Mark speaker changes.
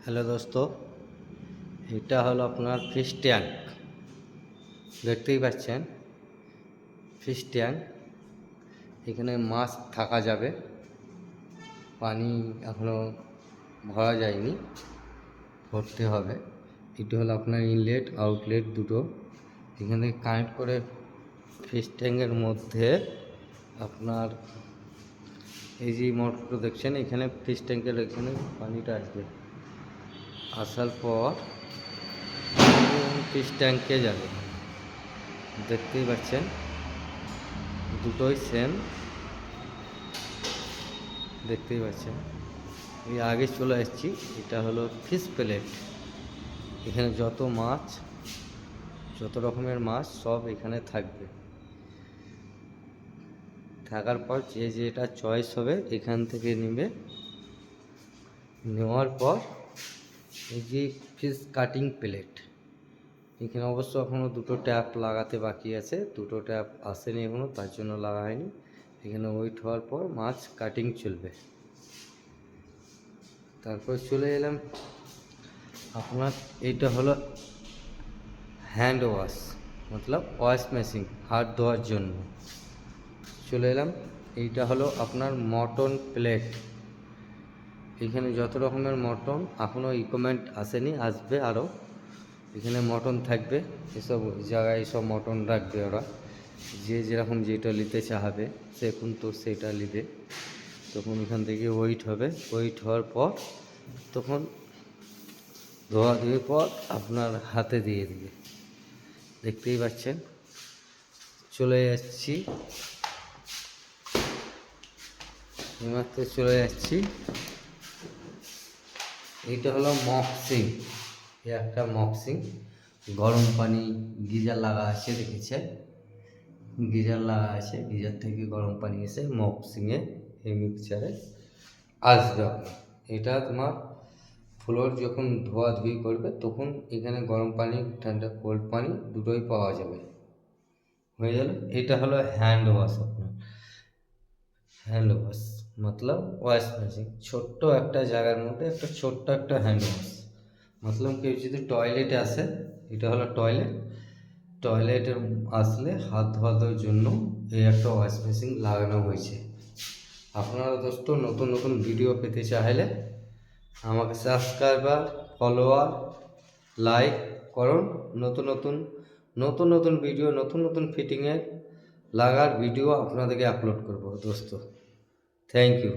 Speaker 1: Hello দোস্ত, এটা হলো আপনার ফিশ ট্যাঙ্ক। দেখতেই পাচ্ছেন ফিশ ট্যাঙ্ক। এখানে মাছ থাকা যাবে। পানি এখনো ভরা যায়নি, ভরতে হবে। এটা হলো আপনার ইনলেট আউটলেট দুটো। এখানে কানেক্ট করে ফিশ ট্যাঙ্কের মধ্যে আপনার এই যে মোটরটা দেখছেন, এখানে ফিশ ট্যাঙ্কের এখানে পানিটা আসবে। আসার পর ফিশ ট্যাঙ্কে যাবে। দেখতেই পাচ্ছেন দুটোই সেম, দেখতেই পাচ্ছেন। এই আগে চলে এসেছি। এটা হলো ফিশ প্লেট। এখানে যত রকমের মাছ সব এখানে থাকবে। থাকার পর যে যেটা চয়েস হবে এখান থেকে নেবে। নেওয়ার পর এই যে ফিশ কাটিং প্লেট, এখানে অবশ্য এখনও দুটো ট্যাপ লাগাতে বাকি আছে। দুটো ট্যাপ আসেনি এখনও, তার জন্য লাগা হয়নি। এখানে ওয়েট হওয়ার পর মাছ কাটিং চলবে। তারপর চলে এলাম আপনার, এইটা হলো হ্যান্ড ওয়াশ, মতলব ওয়াশ মেশিন, হাত ধোয়ার জন্য। চলে এলাম, এইটা হলো আপনার মটন প্লেট। এখানে যত রকমের মটন এখনও ইকুইপমেন্ট আসেনি, আসবে আরও। এখানে মটন থাকবে, এসব জায়গায় এসব মটন রাখবে ওরা। যে যেরকম যেটা নিতে চাহাবে সে কিন্তু সেটা নিবে। তখন এখান থেকে ওয়েট হবে, ওয়েট হওয়ার পর তখন ধোয়াধুয়ির পর আপনার হাতে দিয়ে দিবে। দেখতেই পাচ্ছেন। চলে যাচ্ছি, এইমাত্র চলে যাচ্ছি। এইটা হলো মক্সিং। এই একটা মক্সিং, গরম পানি গিজার লাগা আছে, দেখেছে গিজার লাগা আছে। গিজার থেকে গরম পানি এসে মক্সিংয়ে এই মিক্সচারে আসবে। এটা তোমার ফ্লোর যখন ধোয়াধুয়ি করবে তখন এখানে গরম পানি ঠান্ডা কোল্ড পানি দুটোই পাওয়া যাবে। হয়ে গেল। এটা হলো হ্যান্ড ওয়াশ। আপনার হ্যান্ড ওয়াশ মতলব ওয়াশ মেশিন, ছোট্ট একটা জায়গার মধ্যে একটা ছোট্ট একটা হ্যান্ড ওয়াশ। মতলব কেউ যদি টয়লেটে আসে, এটা হলো টয়লেট, টয়লেটে আসলে হাত ধোয়ার জন্য এই একটা ওয়াশ মেশিন লাগানো হয়েছে। আপনারা দোস্ত নতুন নতুন ভিডিও পেতে চাইলে আমাকে সাবস্ক্রাইবার, ফলোয়ার, লাইক করুন। নতুন নতুন ভিডিও, নতুন নতুন ফিটিংয়ের লাগার ভিডিও আপনাদেরকে আপলোড করব দোস্ত। Thank you.